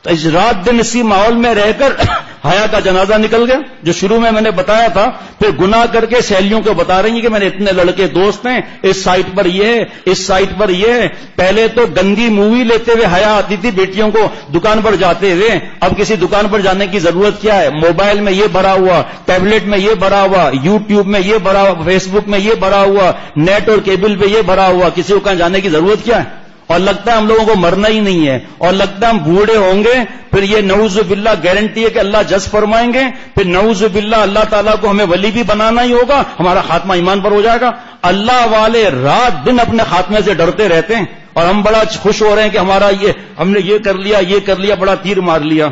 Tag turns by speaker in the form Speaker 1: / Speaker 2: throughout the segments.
Speaker 1: تو اس رات دن اسی ماحول میں رہ کر حیا کا جنازہ نکل گیا جو شروع میں نے بتایا تھا. پھر گناہ کر کے سہیلیوں کو بتا رہی ہیں کہ میں نے اتنے لڑکے دوست ہیں, اس سائٹ پر یہ ہے, اس سائٹ پر یہ ہے. پہلے تو گندی مووی لیتے ہوئے حیا آتی تھی بیٹیوں کو دکان پر جاتے ہوئے. اب کسی دکان پر جانے کی ضرورت کیا ہے؟ موبائل میں یہ بھرا ہوا, ٹیبلٹ میں یہ بھرا ہوا, یوٹیوب میں یہ بھرا ہوا, فیس بک میں یہ بھرا ہوا, نیٹ اور کیبل پہ یہ بھرا ہوا. کسی کو کہاں جانے کی ضرورت کیا ہے؟ اور لگتا ہے ہم لوگوں کو مرنا ہی نہیں ہے, اور لگتا ہے ہم بوڑھے ہوں گے, پھر یہ نعوذ باللہ گارنٹی ہے کہ اللہ جذب فرمائیں گے, پھر نعوذ باللہ اللہ تعالیٰ کو ہمیں ولی بھی بنانا ہی ہوگا, ہمارا خاتمہ ایمان پر ہو جائے گا. اللہ والے رات دن اپنے خاتمے سے ڈرتے رہتے ہیں, اور ہم بڑا خوش ہو رہے ہیں کہ ہم نے یہ کر لیا, بڑا تیر مار لیا.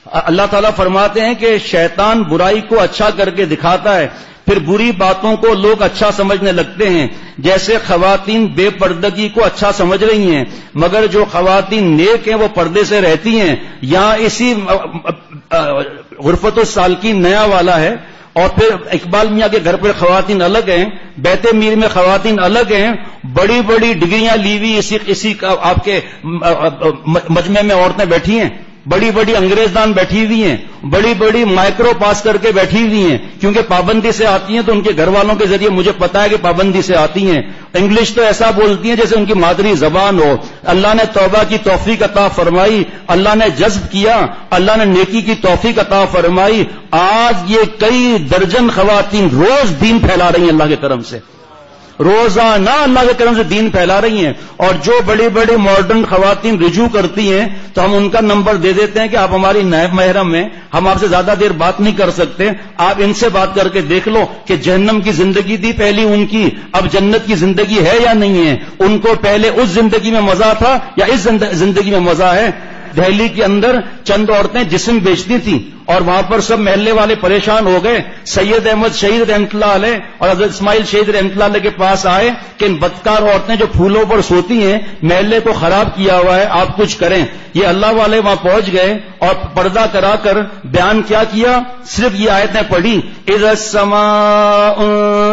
Speaker 1: اللہ تعالیٰ فرماتے ہیں کہ شیطان برائی کو اچھا کر کے دکھاتا ہے, پھر بری باتوں کو لوگ اچھا سمجھنے لگتے ہیں. جیسے خواتین بے پردگی کو اچھا سمجھ رہی ہیں, مگر جو خواتین نیک ہیں وہ پردے سے رہتی ہیں. یہاں اسی غرفت السالکین نیا والا ہے, اور پھر اقبال میاں کے گھر پر خواتین الگ ہیں, بیت میر میں خواتین الگ ہیں. بڑی بڑی ڈگریاں لی ہوئی اسی آپ کے مجمع میں عورتیں بیٹھی ہیں, بڑی بڑی انگریزدان بیٹھی ہوئی ہیں, بڑی بڑی مائکرو پاس کر کے بیٹھی ہوئی ہیں. کیونکہ پابندی سے آتی ہیں تو ان کے گھر والوں کے ذریعے مجھے پتا ہے کہ پابندی سے آتی ہیں. انگلش تو ایسا بولتی ہیں جیسے ان کی مادری زبان ہو. اللہ نے توبہ کی توفیق عطا فرمائی, اللہ نے جذب کیا, اللہ نے نیکی کی توفیق عطا فرمائی. آج یہ کئی درجن خواتین روز دین پھیلا رہی ہیں اللہ کے کرم سے, روزانہ اللہ کے کرم سے دین پھیلا رہی ہیں. اور جو بڑی بڑی ماڈرن خواتین رجوع کرتی ہیں تو ہم ان کا نمبر دے دیتے ہیں کہ آپ ہماری نائب محرم ہیں, ہم آپ سے زیادہ دیر بات نہیں کر سکتے, آپ ان سے بات کر کے دیکھ لو کہ جہنم کی زندگی تھی پہلی ان کی, اب جنت کی زندگی ہے یا نہیں ہے. ان کو پہلے اس زندگی میں مزہ تھا یا اس زندگی میں مزہ ہے. دہلی کے اندر چند عورتیں جسم بیچتی تھیں اور وہاں پر سب محلے والے پریشان ہو گئے. سید احمد شہید رحمۃ اللہ علیہ اور حضرت اسماعیل شہید رحمۃ اللہ علیہ کے پاس آئے کہ ان بدکار عورتیں جو پھولوں پر سوتی ہیں محلے کو خراب کیا ہوا ہے, آپ کچھ کریں. یہ اللہ والے وہاں پہنچ گئے اور پردہ کرا کر بیان کیا, صرف یہ آیتیں پڑھی, اذا السماء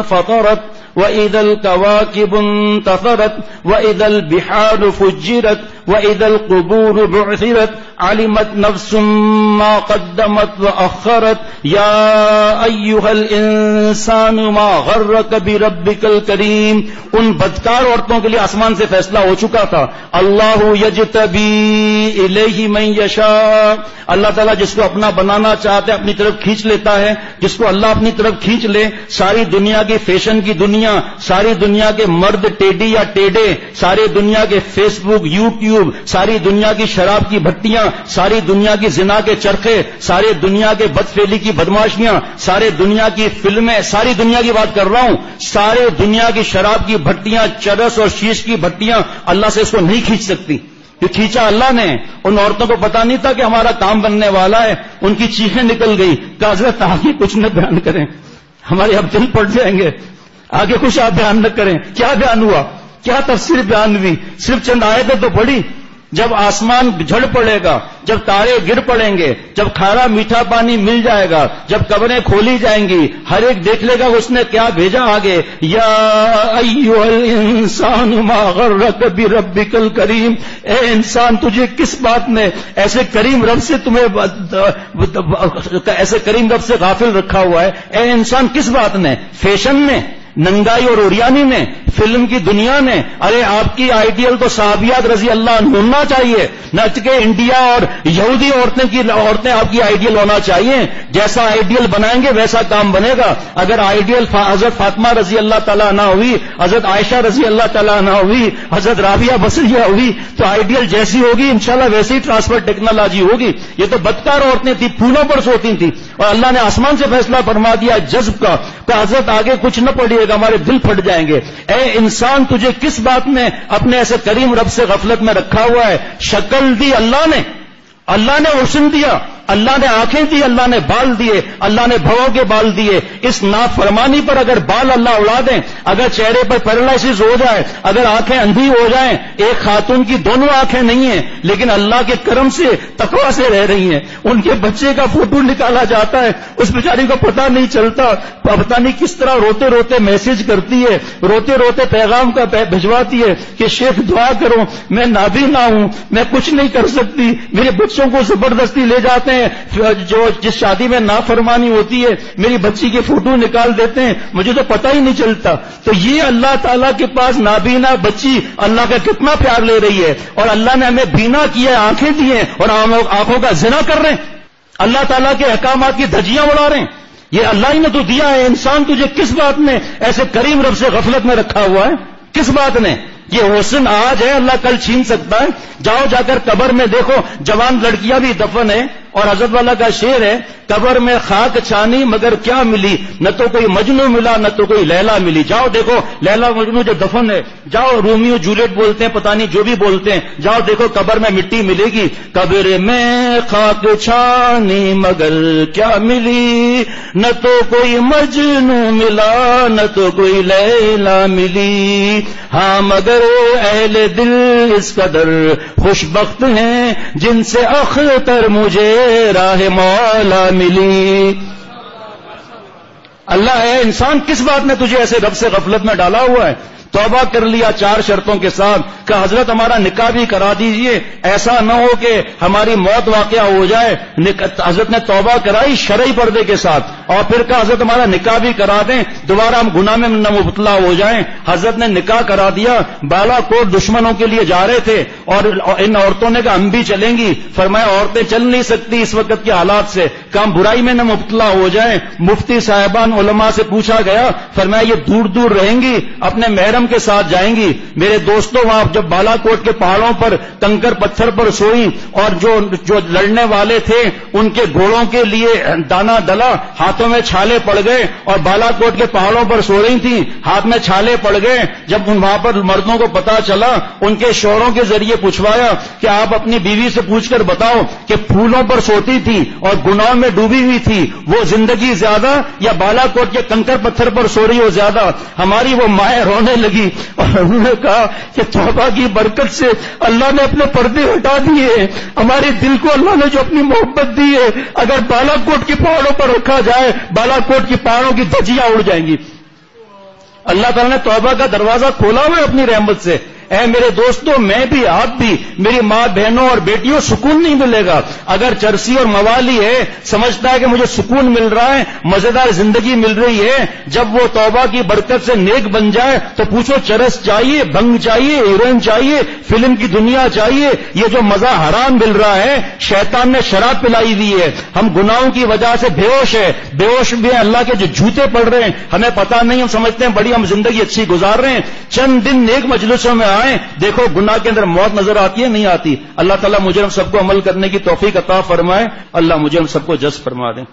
Speaker 1: فطرت وَإِذَا الْكَوَاكِبُ انتَثَرَتْ وَإِذَا الْبِحَارُ فُجِّرَتْ وَإِذَا الْقُبُورُ بُعْثِرَتْ عَلِمَتْ نَفْسٌ مَّا قَدَّمَتْ وَأَخَّرَتْ يَا أَيُّهَا الْإِنسَانُ مَا غَرَّكَ بِرَبِّكَ الْكَرِيمِ. ان بدکار عورتوں کے لیے آسمان سے فیصلہ ہو چکا تھا. اللہ یجتبی الیہ من یشاء, اللہ تعالیٰ جس کو اپنا بنانا چاہتا ہے اپنی طرف کھینچ لیتا ہے. جس کو اللہ اپنی طرف کھینچ لے, ساری دنیا کی فیشن کی دنیا, ساری دنیا کے مرد ٹیڈی یا ٹیڈے, ساری دنیا کے فیس بک, یوٹیوب, ساری دنیا کی شراب کی بھٹیاں, ساری دنیا کی زنا کے چرخے, ساری دنیا کے بدفعلی کی بدماشیاں, سارے دنیا کی فلمیں, ساری دنیا کی بات کر رہا ہوں, سارے دنیا کی شراب کی بھٹیاں, چرس اور شیش کی بھٹیاں اللہ سے اس کو نہیں کھینچ سکتی. یہ کھینچا اللہ نے. ان عورتوں کو پتا نہیں تھا کہ ہمارا کام بننے والا ہے. ان کی چیخیں نکل گئی کہ حضرت آگے کچھ نہ بیان کریں, ہمارے اب دل پڑ جائیں گے, آگے کچھ آپ بیان نہ کریں. کیا بیان ہوا, کیا تفسیر بیان ہوئی؟ صرف چند آیتیں تو پڑھی. جب آسمان جھڑ پڑے گا, جب تارے گر پڑیں گے, جب کھارا میٹھا پانی مل جائے گا, جب قبریں کھولی جائیں گی, ہر ایک دیکھ لے گا اس نے کیا بھیجا آگے. یا ایھا الانسان ما غرک بربک الکریم, اے انسان تجھے کس بات نے ایسے کریم رب سے ایسے کریم رب سے غافل رکھا ہوا ہے. اے انسان کس بات نے؟ فیشن نے, ننگائی اور اوریانی نے, فلم کی دنیا نے. ارے آپ کی آئیڈیل تو صحابیات رضی اللہ عنہ ہونا چاہیے, نہ کہ انڈیا اور یہودی عورتیں آپ کی آئیڈیل ہونا چاہیے. جیسا آئیڈیل بنائیں گے ویسا کام بنے گا. اگر آئیڈیل حضرت فاطمہ رضی اللہ تعالیٰ عنہ ہوئی, حضرت عائشہ رضی اللہ تعالیٰ عنہ ہوئی, حضرت رابعہ بصریہ ہوئی, تو آئیڈیل جیسی ہوگی انشاءاللہ ویسی ٹرانسفر ٹیکنالوجی ہوگی. یہ تو بدکار عورتیں تھیں, پھولوں پر سوتی تھیں, اور اللہ نے آسمان سے فیصلہ فرما دیا جذب کا کہ حضرت آگے کچھ نہ پڑھیے گا, ہمارے دل پھٹ جائیں گے. اے انسان تجھے کس بات نے اپنے ایسے کریم رب سے غفلت میں رکھا ہوا ہے؟ شکل دی اللہ نے, اللہ نے حسن دیا, اللہ نے آنکھیں دی, اللہ نے بال دیے, اللہ نے بھووں کے بال دیے. اس نافرمانی پر اگر بال اللہ اڑا دیں, اگر چہرے پر پیرالائسس ہو جائے, اگر آنکھیں اندھی ہو جائیں, ایک خاتون کی دونوں آنکھیں نہیں ہیں لیکن اللہ کے کرم سے تقویٰ سے رہ رہی ہیں, ان کے بچے کا فوٹو نکالا جاتا ہے, اس بیچاری کو پتہ نہیں چلتا, پتہ نہیں کس طرح روتے روتے میسج کرتی ہے, روتے روتے پیغام کا بھجواتی ہے کہ شیخ دعا کرو, میں نابینا ہوں, میں کچھ نہیں کر سکتی, میرے بچوں کو زبردستی لے جاتے ہیں, جو جس شادی میں نافرمانی ہوتی ہے میری بچی کے فوٹو نکال دیتے ہیں, مجھے تو پتہ ہی نہیں چلتا. تو یہ اللہ تعالیٰ کے پاس نابینا بچی اللہ کا کتنا پیار لے رہی ہے, اور اللہ نے ہمیں بینا کیا, آنکھیں دی ہیں, اور آنکھوں کا زنا کر رہے ہیں, اللہ تعالیٰ کے احکامات کی دھجیاں اڑا رہے ہیں. یہ اللہ ہی نے تو دیا ہے. انسان تجھے کس بات نے ایسے کریم رب سے غفلت میں رکھا ہوا ہے, کس بات نے؟ یہ حسن آج ہے, اللہ کل چھین سکتا ہے. جاؤ جا کر قبر میں دیکھو, جوان لڑکیاں بھی دفن ہیں, اور حضرت والا کا شعر ہے, قبر میں خاک چھانی مگر کیا ملی, نہ تو کوئی مجنو ملا نہ تو کوئی لیلا ملی. جاؤ دیکھو لیلا مجنو جو دفن ہے, جاؤ رومیو جولیٹ بولتے ہیں, پتہ نہیں جو بھی بولتے ہیں, جاؤ دیکھو قبر میں مٹی ملے گی. قبر میں خاک چھانی مگر کیا ملی, نہ تو کوئی مجنو ملا نہ تو کوئی لیلا ملی. ہاں مگر اہل دل اس قدر خوش بخت ہیں جن سے اختر مجھے راہ مولا ملی. اللہ ہے, انسان کس بات نے تجھے ایسے رب سے غفلت میں ڈالا ہوا ہے؟ توبہ کر لیا 4 شرطوں کے ساتھ کہ حضرت ہمارا نکاح بھی کرا دیجئے, ایسا نہ ہو کہ ہماری موت واقعہ ہو جائے. حضرت نے توبہ کرائی شرعی پردے کے ساتھ, اور پھر کہا حضرت ہمارا نکاح بھی کرا دیں, دوبارہ ہم گناہ میں نہ مبتلا ہو جائیں. حضرت نے نکاح کرا دیا. بالا کوٹ دشمنوں کے لیے جا رہے تھے, اور ان عورتوں نے کہا ہم بھی چلیں گی. فرمایا عورتیں چل نہیں سکتی اس وقت کے حالات سے, کہ ہم برائی میں نہ مبتلا ہو جائیں. مفتی صاحبان علماء سے پوچھا گیا, فرمایا یہ دور دور رہیں گی, اپنے محرم کے ساتھ جائیں گی. میرے دوستوں, وہاں جب بالا کوٹ کے پہاڑوں پر کنکر پتھر پر سوئی, اور جو لڑنے والے تھے ان کے گھوڑوں کے لیے دانا ڈلا, ہاتھوں میں چھالے پڑ گئے, اور بالا کوٹ کے پہاڑوں پر سو رہی تھیں, ہاتھ میں چھالے پڑ گئے. جب وہاں پر مردوں کو پتا چلا, ان کے شوہروں کے ذریعے پوچھوایا کہ آپ اپنی بیوی سے پوچھ کر بتاؤ کہ پھولوں پر سوتی تھی اور گناہوں میں ڈوبی ہوئی تھی, وہ زندگی زیادہ یا بالا کوٹ کے کنکر پتھر پر سو رہی ہو زیادہ؟ ہماری وہ مائیں رونے لگی, اور انہوں نے کہا کہ توبہ کی برکت سے اللہ نے اپنے پردے ہٹا دیے, ہمارے دل کو اللہ نے جو اپنی محبت دی ہے, اگر بالا کوٹ کے پہاڑوں پر رکھا جائے, بالا کوٹ کے پہاڑوں کی دھجیاں اڑ جائیں گی. اللہ تعالیٰ نے توبہ کا دروازہ کھولا ہوا ہے اپنی رحمت سے. اے میرے دوستوں, میں بھی, آپ بھی, میری ماں بہنوں اور بیٹیوں, سکون نہیں ملے گا. اگر چرسی اور موالی ہے, سمجھتا ہے کہ مجھے سکون مل رہا ہے, مزیدار زندگی مل رہی ہے, جب وہ توبہ کی برکت سے نیک بن جائے تو پوچھو چرس چاہیے, بھنگ چاہیے, ہیروئن چاہیے, فلم کی دنیا چاہیے. یہ جو مزہ حرام مل رہا ہے, شیطان نے شراب پلائی ہوئی ہے. ہم گناہوں کی وجہ سے بے ہوش ہے, بے ہوش بھی ہیں, اللہ کے جو جوتے پڑ رہے ہیں ہمیں پتہ نہیں, ہم سمجھتے ہیں بڑی ہم زندگی اچھی گزار رہے ہیں. چند دن نیک مجلسوں میں آئیں, دیکھو گناہ کے اندر موت نظر آتی ہے نہیں آتی. اللہ تعالیٰ مجھے ہم سب کو عمل کرنے کی توفیق عطا فرمائے. اللہ مجھے ہم سب کو جذب فرما دیں.